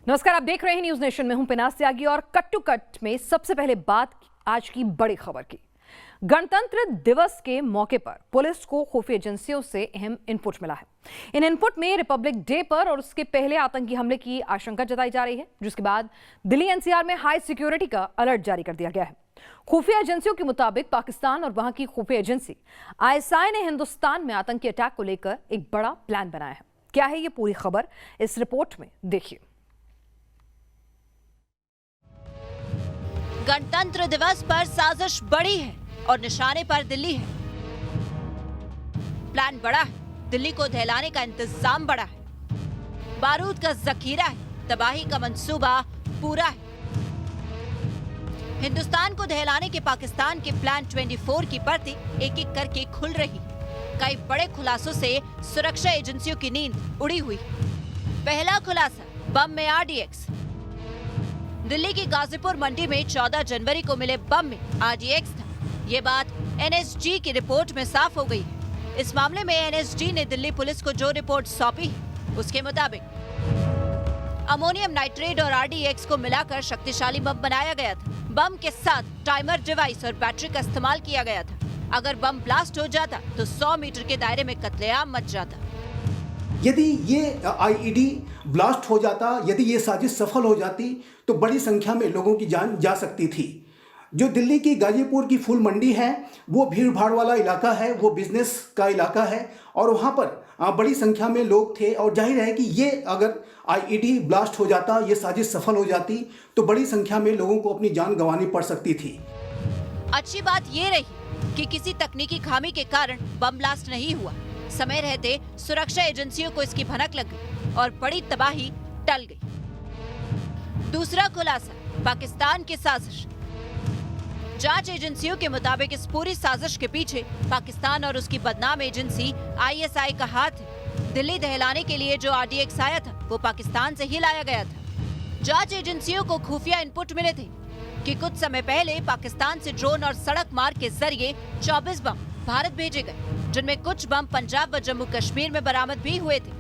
नमस्कार, आप देख रहे हैं न्यूज नेशन में हूं पिनास त्यागी और कट टू कट में सबसे पहले बात आज की बड़ी खबर की। गणतंत्र दिवस के मौके पर पुलिस को खुफिया एजेंसियों से अहम इनपुट मिला है। इन इनपुट में रिपब्लिक डे पर और उसके पहले आतंकी हमले की आशंका जताई जा रही है, जिसके बाद दिल्ली एनसीआर में हाई सिक्योरिटी का अलर्ट जारी कर दिया गया है। खुफिया एजेंसियों के मुताबिक पाकिस्तान और वहां की खुफिया एजेंसी आईएसआई ने हिंदुस्तान में आतंकी अटैक को लेकर एक बड़ा प्लान बनाया है। क्या है ये पूरी खबर, इस रिपोर्ट में देखिए। गणतंत्र दिवस पर साजिश बड़ी है और निशाने पर दिल्ली है। प्लान बड़ा है, दिल्ली को दहलाने का इंतजाम बड़ा है। बारूद का जखीरा है, तबाही का मंसूबा पूरा है। हिंदुस्तान को दहलाने के पाकिस्तान के प्लान 24 की परतें एक एक करके खुल रही। कई बड़े खुलासों से सुरक्षा एजेंसियों की नींद उड़ी हुई। पहला खुलासा, बम में आरडीएक्स। दिल्ली की गाजीपुर मंडी में 14 जनवरी को मिले बम में आरडीएक्स था। ये बात एनएसजी की रिपोर्ट में साफ हो गई है। इस मामले में एनएसजी ने दिल्ली पुलिस को जो रिपोर्ट सौंपी है, उसके मुताबिक अमोनियम नाइट्रेट और आरडीएक्स को मिलाकर शक्तिशाली बम बनाया गया था। बम के साथ टाइमर डिवाइस और बैटरी का इस्तेमाल किया गया था। अगर बम ब्लास्ट हो जाता तो 100 मीटर के दायरे में कत्लेआम मच जाता। यदि ये आईईडी ब्लास्ट हो जाता, यदि ये साजिश सफल हो जाती तो बड़ी संख्या में लोगों की जान जा सकती थी। जो दिल्ली की गाजीपुर की फूल मंडी है वो भीड़ भाड़ वाला इलाका है, वो बिजनेस का इलाका है और वहाँ पर बड़ी संख्या में लोग थे और जाहिर है कि ये अगर आईईडी ब्लास्ट हो जाता, ये साजिश सफल हो जाती तो बड़ी संख्या में लोगों को अपनी जान गंवानी पड़ सकती थी। अच्छी बात ये रही कि किसी तकनीकी खामी के कारण बम ब्लास्ट नहीं हुआ। समय रहते सुरक्षा एजेंसियों को इसकी भनक लग गई और बड़ी तबाही टल गई। दूसरा खुलासा, पाकिस्तान की साजिश। जांच एजेंसियों के मुताबिक इस पूरी साजिश के पीछे पाकिस्तान और उसकी बदनाम एजेंसी आईएसआई का हाथ है। दिल्ली दहलाने के लिए जो आरडीएक्स आया था वो पाकिस्तान से ही लाया गया था। जांच एजेंसियों को खुफिया इनपुट मिले थे कि कुछ समय पहले पाकिस्तान से ड्रोन और सड़क मार्ग के जरिए 24 बम भारत भेजे गए, जिनमें कुछ बम पंजाब व जम्मू कश्मीर में बरामद भी हुए थे।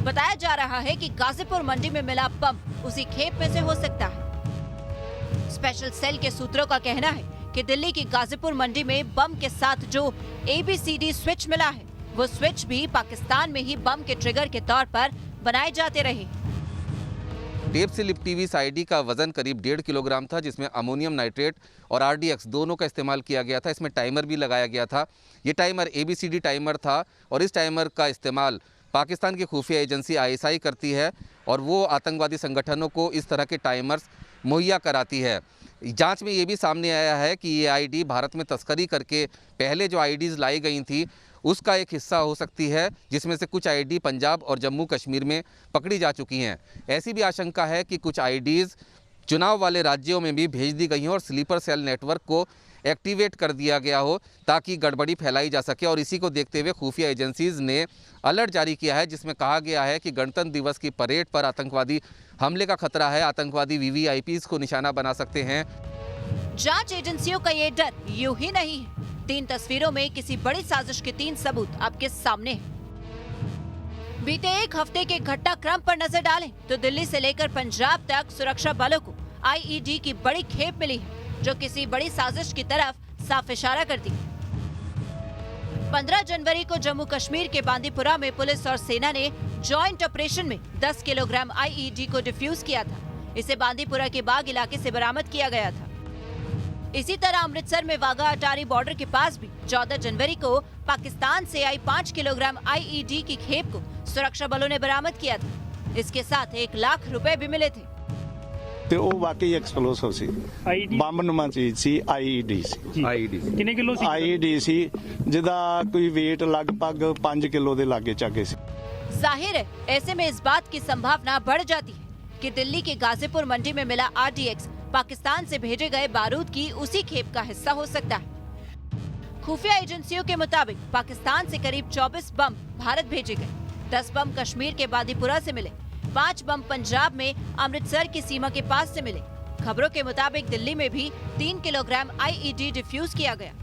बताया जा रहा है कि गाजीपुर मंडी में मिला बम उसी खेप में से हो सकता है। स्पेशल सेल के सूत्रों का कहना है कि दिल्ली की गाजीपुर मंडी में बम के साथ जो ABCD स्विच मिला है, वो स्विच भी पाकिस्तान में ही बम के ट्रिगर के तौर पर बनाए जाते रहे। टेप से लिपटी हुई इस आईडी का वजन करीब 1.5 किलोग्राम था, जिसमें अमोनियम नाइट्रेट और आरडीएक्स दोनों का इस्तेमाल किया गया था। इसमें टाइमर भी लगाया गया था। ये टाइमर ABCD टाइमर था और इस टाइमर का इस्तेमाल पाकिस्तान की खुफिया एजेंसी आईएसआई करती है और वो आतंकवादी संगठनों को इस तरह के टाइमर्स मुहैया कराती है। जांच में ये भी सामने आया है कि ये आईडी भारत में तस्करी करके पहले जो आईडीज़ लाई गई थी उसका एक हिस्सा हो सकती है, जिसमें से कुछ आईडी पंजाब और जम्मू कश्मीर में पकड़ी जा चुकी हैं। ऐसी भी आशंका है कि कुछ आईडीज़ चुनाव वाले राज्यों में भी भेज दी गई हैं और स्लीपर सेल नेटवर्क को एक्टिवेट कर दिया गया हो ताकि गड़बड़ी फैलाई जा सके। और इसी को देखते हुए खुफिया एजेंसीज़ ने अलर्ट जारी किया है, जिसमें कहा गया है कि गणतंत्र दिवस की परेड पर आतंकवादी हमले का खतरा है। आतंकवादी VVIPs को निशाना बना सकते हैं। जांच एजेंसियों का ये डर यूं ही नहीं है। 3 तस्वीरों में किसी बड़ी साजिश के 3 सबूत आपके सामने हैं। बीते एक हफ्ते के घटनाक्रम पर नजर डालें तो दिल्ली से लेकर पंजाब तक सुरक्षा बलों को आईईडी की बड़ी खेप मिली है, जो किसी बड़ी साजिश की तरफ साफ इशारा करती है। 15 जनवरी को जम्मू कश्मीर के बांदीपुरा में पुलिस और सेना ने जॉइंट ऑपरेशन में 10 किलोग्राम आईईडी को डिफ्यूज किया था। इसे बांदीपुरा के बाग इलाके से बरामद किया गया था। इसी तरह अमृतसर में वाघा अटारी बॉर्डर के पास भी 14 जनवरी को पाकिस्तान से आई 5 किलोग्राम आईईडी की खेप को सुरक्षा बलों ने बरामद किया था। इसके साथ 1 लाख रुपए भी मिले थे। ਤੇ ਉਹ ਵਾਕਈ ਐਕਸਪਲੋਸਿਵ ਸੀ, ਬੰਬ ਨੁਮਾ ਚੀਜ਼ ਸੀ, ਆਈਈਡੀ ਸੀ। ਆਈਈਡੀ ਕਿੰਨੇ ਕਿਲੋ ਸੀ? ਆਈਈਡੀ ਸੀ ਜਿਹਦਾ ਕੋਈ weight ਲਗਭਗ 5 ਕਿਲੋ ਦੇ ਲਾਗੇ ਚਾਗੇ ਸੀ। जाहिर है ऐसे में इस बात की संभावना बढ़ जाती है कि दिल्ली के गाजीपुर मंडी में मिला आरडीएक्स पाकिस्तान से भेजे गए बारूद की उसी खेप का हिस्सा हो सकता है। खुफिया एजेंसियों के मुताबिक पाकिस्तान से करीब 24 बम भारत भेजे गए। 10 बम कश्मीर के बांदीपुरा से मिले, 5 बम पंजाब में अमृतसर की सीमा के पास से मिले। खबरों के मुताबिक दिल्ली में भी 3 किलोग्राम आईईडी डिफ्यूज किया गया,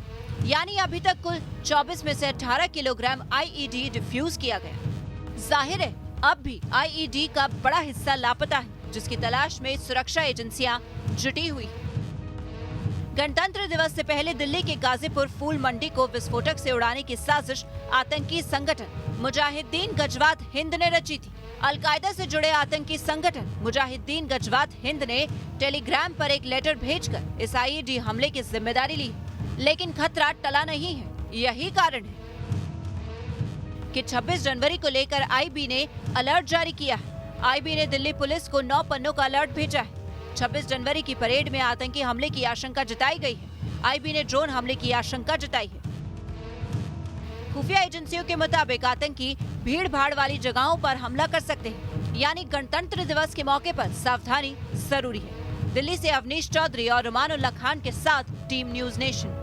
यानी अभी तक कुल 24 में से 18 किलोग्राम आईईडी डिफ्यूज किया गया। जाहिर है अब भी आईईडी का बड़ा हिस्सा लापता है। जिसकी तलाश में सुरक्षा एजेंसियां जुटी हुई हैं। गणतंत्र दिवस से पहले दिल्ली के गाजीपुर फूल मंडी को विस्फोटक से उड़ाने की साजिश आतंकी संगठन मुजाहिदीन गजवात हिंद ने रची थी। अलकायदा से जुड़े आतंकी संगठन मुजाहिदीन गजवात हिंद ने टेलीग्राम पर एक लेटर भेजकर इस आईईडी हमले की जिम्मेदारी ली, लेकिन खतरा टला नहीं है। यही कारण है कि 26 जनवरी को लेकर आईबी ने अलर्ट जारी किया है। आईबी ने दिल्ली पुलिस को 9 पन्नों का अलर्ट भेजा है। 26 जनवरी की परेड में आतंकी हमले की आशंका जताई गई है। आईबी ने ड्रोन हमले की आशंका जताई है। खुफिया एजेंसियों के मुताबिक आतंकी भीड़ भाड़ वाली जगहों पर हमला कर सकते हैं, यानी गणतंत्र दिवस के मौके पर सावधानी जरूरी है। दिल्ली से अवनीश चौधरी और रुमानुल्लाह खान के साथ टीम न्यूज नेशन।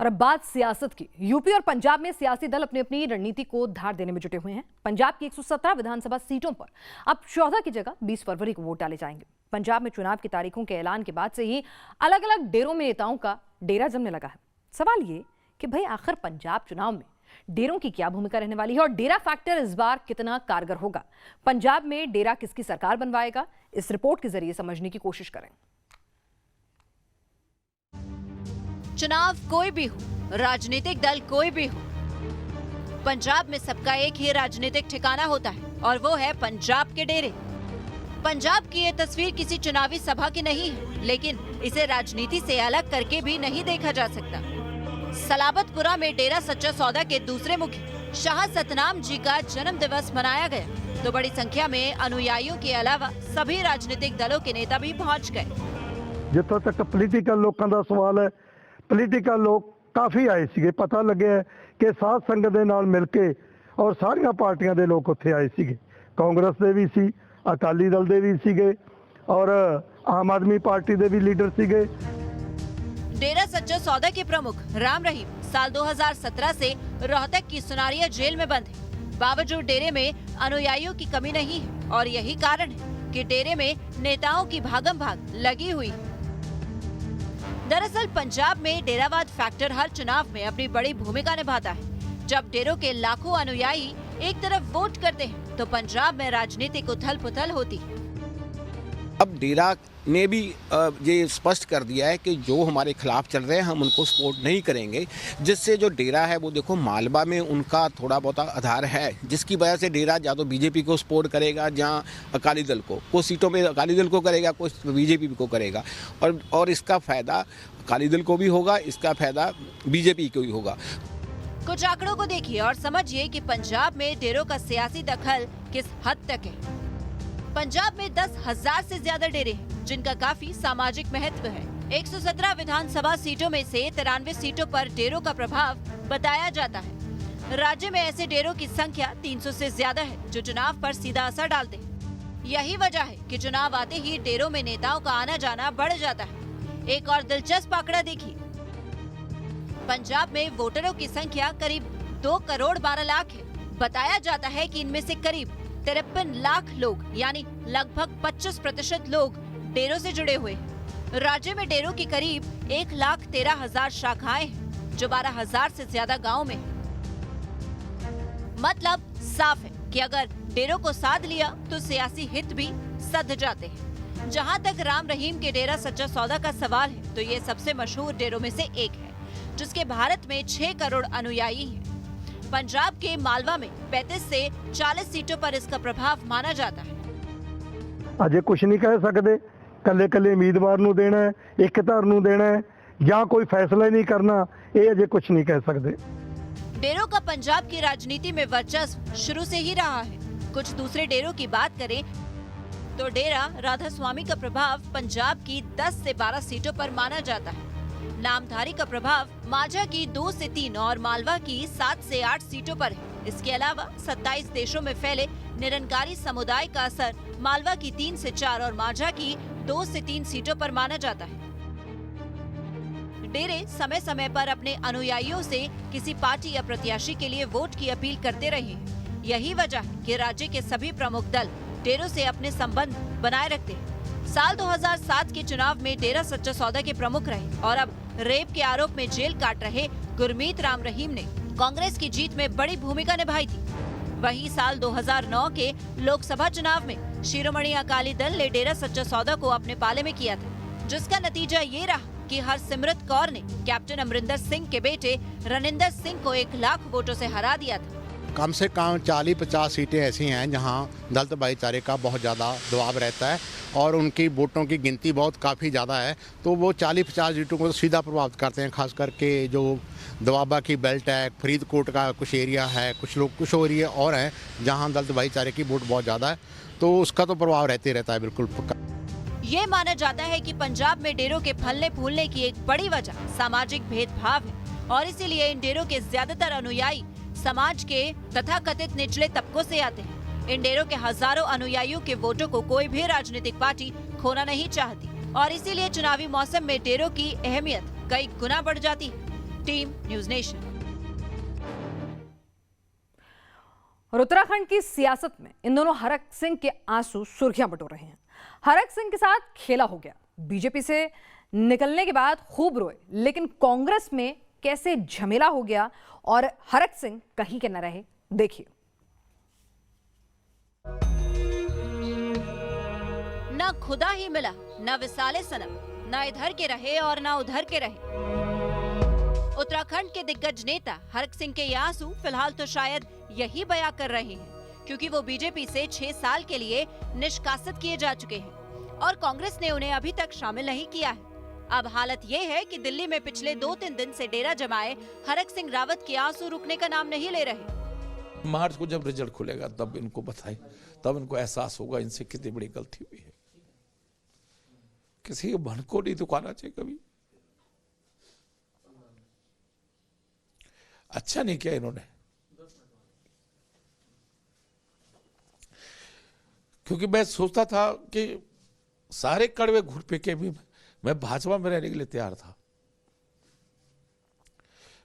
और अब बात सियासत की। यूपी और पंजाब में सियासी दल अपनी अपनी रणनीति को धार देने में जुटे हुए हैं। पंजाब की 117 विधानसभा सीटों पर अब 14 की जगह 20 फरवरी को वोट डाले जाएंगे। पंजाब में चुनाव की तारीखों के ऐलान के बाद से ही अलग अलग डेरों में नेताओं का डेरा जमने लगा है। सवाल ये कि भाई आखिर पंजाब चुनाव में डेरों की क्या भूमिका रहने वाली है और डेरा फैक्टर इस बार कितना कारगर होगा? पंजाब में डेरा किसकी सरकार बनवाएगा? इस रिपोर्ट के जरिए समझने की कोशिश करें। चुनाव कोई भी हो, राजनीतिक दल कोई भी हो, पंजाब में सबका एक ही राजनीतिक ठिकाना होता है और वो है पंजाब के डेरे। पंजाब की ये तस्वीर किसी चुनावी सभा की नहीं है, लेकिन इसे राजनीति से अलग करके भी नहीं देखा जा सकता। सलाबतपुरा में डेरा सच्चा सौदा के दूसरे मुखी शाह सतनाम जी का जन्म दिवस मनाया गया, तो बड़ी संख्या में अनुयायियों के अलावा सभी राजनीतिक दलों के नेता भी पहुंच गए। जिथों तक पोलीटिकल लोगों का सवाल है, पोलीटिकल लोग काफ़ी आए सीगे। पता लगे कि साध संगत दे नाल मिल के और सारिया पार्टियां दे लोग उत्थे आए सीगे। कांग्रेस दे भी सी, अकाली दल दे भी सीगे और आम आदमी पार्टी दे भी लीडर सीगे। डेरा सच्चा सौदा के प्रमुख राम रहीम साल 2017 से रोहतक की सुनारिया जेल में बंद है। बावजूद डेरे में अनुयायियों की कमी नहीं है और यही कारण है कि डेरे में नेताओं की भागम भाग लगी हुई है। दरअसल पंजाब में डेरावाद फैक्टर हर चुनाव में अपनी बड़ी भूमिका निभाता है। जब डेरों के लाखों अनुयायी एक तरफ वोट करते हैं तो पंजाब में राजनीतिक उथल पुथल होती है। अब डेरा ने भी ये स्पष्ट कर दिया है कि जो हमारे खिलाफ चल रहे हैं हम उनको सपोर्ट नहीं करेंगे, जिससे जो डेरा है वो देखो मालवा में उनका थोड़ा बहुत आधार है, जिसकी वजह से डेरा या तो बीजेपी को सपोर्ट करेगा या अकाली दल को। कुछ सीटों पे अकाली दल को करेगा, कुछ बीजेपी को करेगा और इसका फायदा अकाली दल को भी होगा, इसका फायदा बीजेपी को भी होगा। कुछ आंकड़ों को देखिए और समझिए कि पंजाब में डेरों का सियासी दखल किस हद तक है। पंजाब में 10,000 से ज्यादा डेरे हैं, जिनका काफी सामाजिक महत्व है। 117 विधानसभा सीटों में से 93 सीटों पर डेरों का प्रभाव बताया जाता है। राज्य में ऐसे डेरों की संख्या 300 से ज्यादा है, जो चुनाव पर सीधा असर डालते हैं। यही वजह है कि चुनाव आते ही डेरों में नेताओं का आना जाना बढ़ जाता है। एक और दिलचस्प आंकड़ा देखिए, पंजाब में वोटरों की संख्या करीब 2 करोड़ 12 लाख है। बताया जाता है कि इनमें से करीब 53 लाख लोग यानी लगभग 25% लोग डेरों से जुड़े हुए हैं। राज्य में डेरों की करीब 1,13,000 शाखाएं हैं, जो 12,000 से ज्यादा गाँव में है। मतलब साफ है कि अगर डेरों को साध लिया तो सियासी हित भी सध जाते हैं। जहां तक राम रहीम के डेरा सच्चा सौदा का सवाल है, तो ये सबसे मशहूर डेरों में से एक है, जिसके भारत में 6 करोड़ अनुयायी हैं। पंजाब के मालवा में 35 से 40 सीटों पर इसका प्रभाव माना जाता है। अजे कुछ नहीं कह सकते, कल्ले कल्ले उम्मीदवार नूं देना है, एक धर नूं देना है या कोई फैसला ही नहीं करना, ये अजे कुछ नहीं कह सकते। डेरों का पंजाब की राजनीति में वर्चस्व शुरू से ही रहा है। कुछ दूसरे डेरों की बात करें तो डेरा राधा स्वामी का प्रभाव पंजाब की 10 से 12 सीटों पर माना जाता है। नामधारी का प्रभाव माझा की 2 से 3 और मालवा की 7 से 8 सीटों पर है। इसके अलावा 27 देशों में फैले निरंकारी समुदाय का असर मालवा की 3 से 4 और माझा की 2 से 3 सीटों पर माना जाता है। डेरे समय समय पर अपने अनुयायियों से किसी पार्टी या प्रत्याशी के लिए वोट की अपील करते रहे हैं। यही वजह है कि राज्य के सभी प्रमुख दल डेरों से अपने संबंध बनाए रखते हैं। साल 2007 के चुनाव में डेरा सच्चा सौदा के प्रमुख रहे और अब रेप के आरोप में जेल काट रहे गुरमीत राम रहीम ने कांग्रेस की जीत में बड़ी भूमिका निभाई थी। वहीं साल 2009 के लोकसभा चुनाव में शिरोमणि अकाली दल ने डेरा सच्चा सौदा को अपने पाले में किया था, जिसका नतीजा ये रहा कि हरसिमरत कौर ने कैप्टन अमरिंदर सिंह के बेटे रनिंदर सिंह को 1 लाख वोटों से हरा दिया था। कम से कम 40-50 सीटें ऐसी हैं जहां दलित भाईचारे का बहुत ज़्यादा दबाव रहता है और उनकी वोटों की गिनती काफ़ी ज़्यादा है, तो वो 40-50 सीटों को सीधा प्रभावित करते हैं। खास करके जो दोआबा की बेल्ट है, फरीदकोट का कुछ एरिया है, कुछ एरिया और हैं जहां दलित भाईचारे की वोट बहुत ज़्यादा है, तो उसका तो प्रभाव रहते रहता है बिल्कुल पक्का। ये माना जाता है कि पंजाब में डेरों के फलने फूलने की एक बड़ी वजह सामाजिक भेदभाव है और इसीलिए इन डेरों के ज्यादातर अनुयायी समाज के तथाकथित निचले तबकों से आते हैं। इन डेरों के हजारों अनुयायियों के वोटों को कोई भी राजनीतिक पार्टी खोना नहीं चाहती और इसीलिए चुनावी मौसम में डेरों की अहमियत कई गुना बढ़ जाती है। Team news nation. और उत्तराखंड की सियासत में इन दोनों हरक सिंह के आंसू सुर्खियां बटोर रहे हैं। हरक सिंह के साथ खेला हो गया, बीजेपी से निकलने के बाद खूब रोए, लेकिन कांग्रेस में कैसे झमेला हो गया और हरक सिंह कहीं के न रहे, देखिए। न खुदा ही मिला, न विसाले सनम, न इधर के रहे और न उधर के रहे। उत्तराखंड के दिग्गज नेता हरक सिंह के ये आंसू फिलहाल तो शायद यही बयां कर रहे हैं, क्योंकि वो बीजेपी से 6 साल के लिए निष्कासित किए जा चुके हैं और कांग्रेस ने उन्हें अभी तक शामिल नहीं किया है। अब हालत ये है कि दिल्ली में पिछले 2-3 दिन से डेरा जमाए हरक सिंह रावत के आंसू रुकने का नाम नहीं ले रहे। मार्च को जब रिजल्ट खुलेगा तब इनको बताएं, तब इनको एहसास होगा इनसे कितनी बड़ी गलती हुई है। किसी के मन को नहीं दुखाना चाहिए कभी। अच्छा नहीं किया इन्होंने, क्योंकि मैं सोचता था कि सारे कड़वे घूर पे के भी मैं भाजपा में रहने के लिए तैयार था।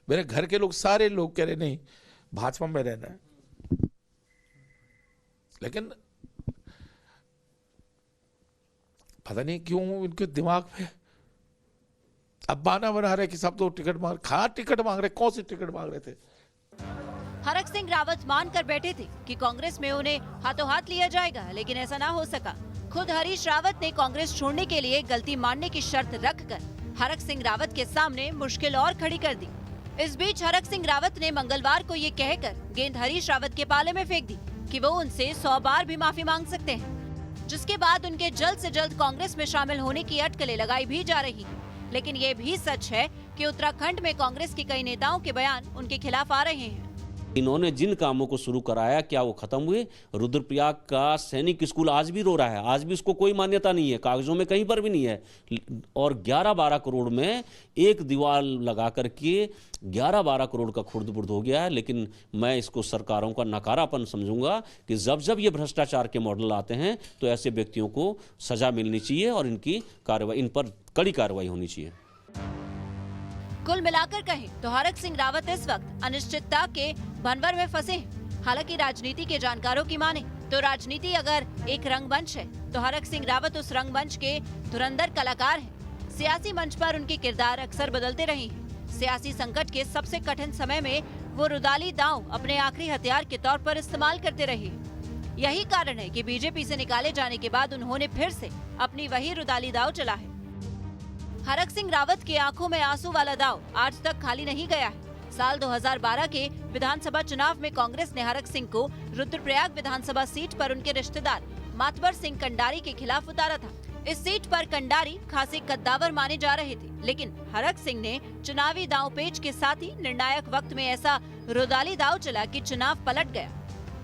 मेरे घर के लोग सारे लोग कह रहे नहीं भाजपा में रहना है, लेकिन पता नहीं क्यों इनके दिमाग में अब बहाना बना रहे कि सब तो टिकट मांग, कहां टिकट मांग रहे, कौन सी टिकट मांग रहे थे। हरक सिंह रावत मान कर बैठे थे कि कांग्रेस में उन्हें हाथों हाथ लिया जाएगा, लेकिन ऐसा ना हो सका। खुद हरीश रावत ने कांग्रेस छोड़ने के लिए गलती मानने की शर्त रखकर हरक सिंह रावत के सामने मुश्किल और खड़ी कर दी। इस बीच हरक सिंह रावत ने मंगलवार को ये कहकर गेंद हरीश रावत के पाले में फेंक दी कि वो उनसे 100 बार भी माफी मांग सकते हैं, जिसके बाद उनके जल्द से जल्द कांग्रेस में शामिल होने की अटकलें लगाई भी जा रही हैं। लेकिन ये भी सच है कि उत्तराखंड में कांग्रेस के कई नेताओं के बयान उनके खिलाफ आ रहे हैं। इन्होंने जिन कामों को शुरू कराया क्या वो खत्म हुए? रुद्रप्रयाग का सैनिक स्कूल आज भी रो रहा है, आज भी उसको कोई मान्यता नहीं है, कागजों में कहीं पर भी नहीं है। और 11-12 करोड़ में एक दीवार लगा करके 11-12 करोड़ का खुर्द-बुर्द हो गया है। लेकिन मैं इसको सरकारों का नकारापन समझूंगा कि जब ये भ्रष्टाचार के मॉडल आते हैं तो ऐसे व्यक्तियों को सजा मिलनी चाहिए और इनकी कार्रवाई, इन पर कड़ी कार्रवाई होनी चाहिए। कुल मिलाकर कहें तो हरक सिंह रावत इस वक्त अनिश्चितता के भंवर में फंसे हैं। हालांकि राजनीति के जानकारों की माने तो राजनीति अगर एक रंगमंच है तो हरक सिंह रावत उस रंगमंच के धुरंधर कलाकार हैं। सियासी मंच पर उनके किरदार अक्सर बदलते रहे हैं। सियासी संकट के सबसे कठिन समय में वो रुदाली दांव अपने आखिरी हथियार के तौर पर इस्तेमाल करते रहे। यही कारण है कि बीजेपी से निकाले जाने के बाद उन्होंने फिर से अपनी वही रुदाली दांव चला है। हरक सिंह रावत के आंखों में आंसू वाला दांव आज तक खाली नहीं गया है। साल 2012 के विधानसभा चुनाव में कांग्रेस ने हरक सिंह को रुद्रप्रयाग विधानसभा सीट पर उनके रिश्तेदार मातबर सिंह कंडारी के खिलाफ उतारा था। इस सीट पर कंडारी खासे कद्दावर माने जा रहे थे, लेकिन हरक सिंह ने चुनावी दांव पेच के साथ ही निर्णायक वक्त में ऐसा रुदाली दांव चला कि चुनाव पलट गया।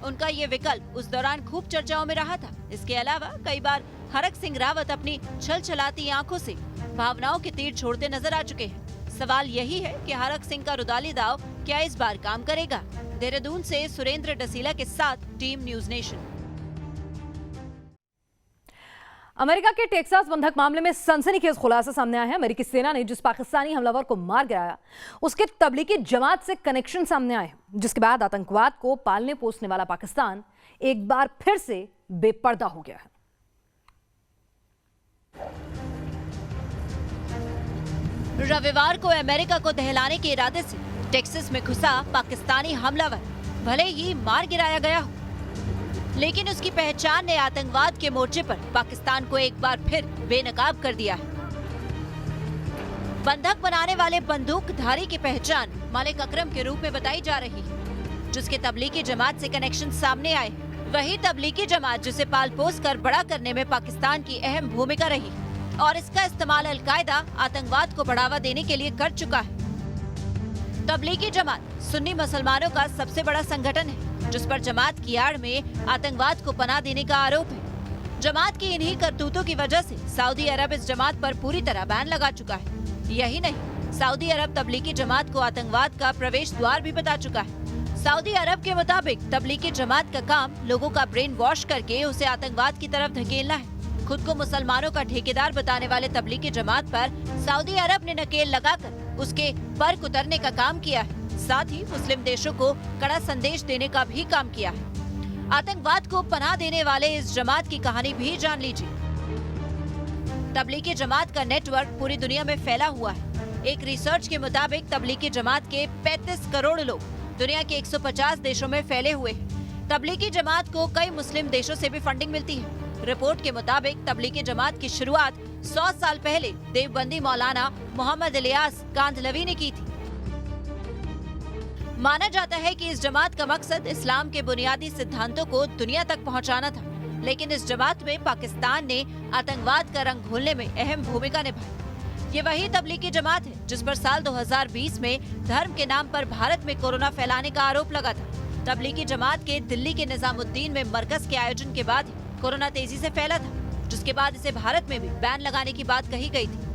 उनका ये विकल्प उस दौरान खूब चर्चाओं में रहा था। इसके अलावा कई बार हरक सिंह रावत अपनी छलछलाती आंखों से भावनाओं के तीर छोड़ते नजर आ चुके हैं। सवाल यही है कि हरक सिंह का रुदाली दांव क्या इस बार काम करेगा? देहरादून से सुरेंद्र डसीला के साथ टीम न्यूज़ नेशन। अमेरिका के टेक्सास बंधक मामले में सनसनीखेज खुलासा सामने आया है। अमेरिकी सेना ने जिस पाकिस्तानी हमलावर को मार गिराया उसके तबलीगी जमात से कनेक्शन सामने आए, जिसके बाद आतंकवाद को पालने पोसने वाला पाकिस्तान एक बार फिर से बेपर्दा हो गया है। रविवार को अमेरिका को दहलाने के इरादे से टेक्सास में घुसा पाकिस्तानी हमलावर। भले ही मार गिराया गया हो, लेकिन उसकी पहचान ने आतंकवाद के मोर्चे पर पाकिस्तान को एक बार फिर बेनकाब कर दिया है। बंधक बनाने वाले बंदूकधारी की पहचान मालिक अकरम के रूप में बताई जा रही है, जिसके तबलीगी जमात से कनेक्शन सामने आए। वही तबलीगी जमात जिसे पाल पोस कर बड़ा करने में पाकिस्तान की अहम भूमिका रही और इसका इस्तेमाल अलकायदा आतंकवाद को बढ़ावा देने के लिए कर चुका है। तबलीगी जमात सुन्नी मुसलमानों का सबसे बड़ा संगठन है, जिस पर जमात की आड़ में आतंकवाद को पनाह देने का आरोप है। जमात की इन्हीं करतूतों की वजह से सऊदी अरब इस जमात पर पूरी तरह बैन लगा चुका है। यही नहीं, सऊदी अरब तबलीगी जमात को आतंकवाद का प्रवेश द्वार भी बता चुका है। सऊदी अरब के मुताबिक तबलीगी जमात का काम लोगों का ब्रेन वॉश करके उसे आतंकवाद की तरफ धकेलना है। खुद को मुसलमानों का ठेकेदार बताने वाले तबलीगी जमात पर सऊदी अरब ने नकेल लगाकर उसके पर उतरने का काम किया है। साथ ही मुस्लिम देशों को कड़ा संदेश देने का भी काम किया है। आतंकवाद को पनाह देने वाले इस जमात की कहानी भी जान लीजिए। तबलीगी जमात का नेटवर्क पूरी दुनिया में फैला हुआ है। एक रिसर्च के मुताबिक तबलीगी जमात के 35 करोड़ लोग दुनिया के 150 देशों में फैले हुए हैं। तबलीगी जमात को कई मुस्लिम देशों से भी फंडिंग मिलती है। रिपोर्ट के मुताबिक तबलीगी जमात की शुरुआत 100 साल पहले देवबंदी मौलाना मोहम्मद इलियास कांधलवी ने की थी। माना जाता है कि इस जमात का मकसद इस्लाम के बुनियादी सिद्धांतों को दुनिया तक पहुंचाना था, लेकिन इस जमात में पाकिस्तान ने आतंकवाद का रंग घोलने में अहम भूमिका निभाई। ये वही तबलीगी जमात है जिस पर साल 2020 में धर्म के नाम पर भारत में कोरोना फैलाने का आरोप लगा था। तबलीगी जमात के दिल्ली के निजामुद्दीन में मरकज के आयोजन के बाद ही कोरोना तेजी से फैला था, जिसके बाद इसे भारत में भी बैन लगाने की बात कही गई थी।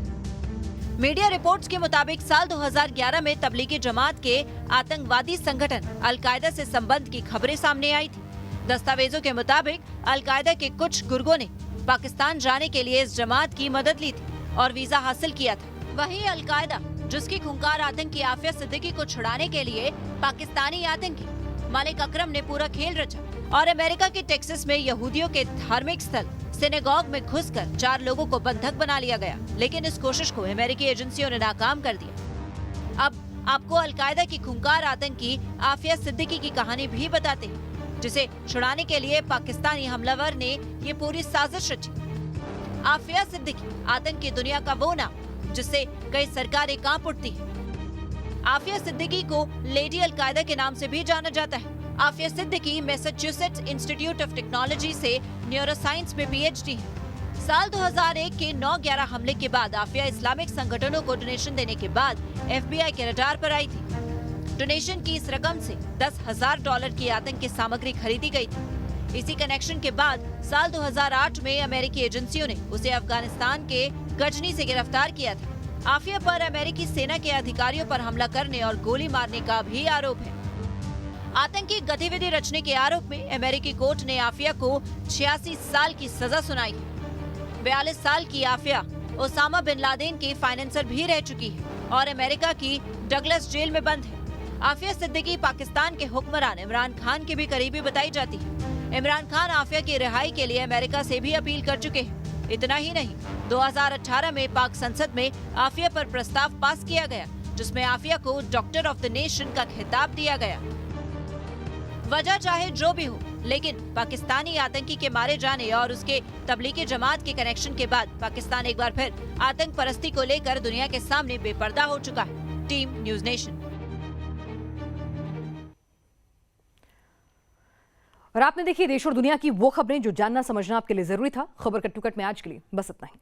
मीडिया रिपोर्ट्स के मुताबिक साल 2011 में तबलीगी जमात के आतंकवादी संगठन अलकायदा से संबंध की खबरें सामने आई थी। दस्तावेजों के मुताबिक अलकायदा के कुछ गुर्गों ने पाकिस्तान जाने के लिए इस जमात की मदद ली थी और वीजा हासिल किया था। वहीं अलकायदा, जिसकी खूंखार आतंकी आफिया सिद्दीकी को छुड़ाने के लिए पाकिस्तानी आतंकी मालिक अकरम ने पूरा खेल रचा और अमेरिका के टेक्सास में यहूदियों के धार्मिक स्थल सिनेगॉग में घुसकर 4 लोगों को बंधक बना लिया गया, लेकिन इस कोशिश को अमेरिकी एजेंसियों ने नाकाम कर दिया। अब आपको अलकायदा की खूंखार आतंकी आफिया सिद्दीकी की कहानी भी बताते हैं, जिसे छुड़ाने के लिए पाकिस्तानी हमलावर ने ये पूरी साजिश रची। आफिया सिद्दीकी आतंक की दुनिया का वो नाम जिससे कई सरकारें कांप उठती हैं। आफिया सिद्दीकी को लेडी अलकायदा के नाम से भी जाना जाता है। Aafia Siddiqui Massachusetts Institute of Technology से न्यूरोसाइंस में पीएचडी है। साल 2001 के 9/11 हमले के बाद आफिया इस्लामिक संगठनों को डोनेशन देने के बाद FBI के रडार पर आई थी। डोनेशन की इस रकम से $10,000 की आतंक की सामग्री खरीदी गई थी। इसी कनेक्शन के बाद साल 2008 में अमेरिकी एजेंसियों ने उसे अफगानिस्तान के गजनी से गिरफ्तार किया था। आफिया पर अमेरिकी सेना के अधिकारियों पर हमला करने और गोली मारने का भी आरोप है। आतंकी गतिविधि रचने के आरोप में अमेरिकी कोर्ट ने आफिया को 86 साल की सजा सुनाई है। 42 साल की आफिया ओसामा बिन लादेन की फाइनेंसर भी रह चुकी है और अमेरिका की डगलस जेल में बंद है। आफिया सिद्दीकी पाकिस्तान के हुक्मरान इमरान खान के भी करीबी बताई जाती है। इमरान खान आफिया की रिहाई के लिए अमेरिका से भी अपील कर चुके हैं। इतना ही नहीं, 2018 में पाक संसद में आफिया पर प्रस्ताव पास किया गया, जिसमें आफिया को डॉक्टर ऑफ द नेशन का खिताब दिया गया। वजह चाहे जो भी हो, लेकिन पाकिस्तानी आतंकी के मारे जाने और उसके तबलीगी जमात के कनेक्शन के बाद पाकिस्तान एक बार फिर आतंक परस्ती को लेकर दुनिया के सामने बेपर्दा हो चुका है। Team news nation. और आपने देखी देश और दुनिया की वो खबरें जो जानना समझना आपके लिए जरूरी था। खबर कट टू कट में आज के लिए बस इतना ही।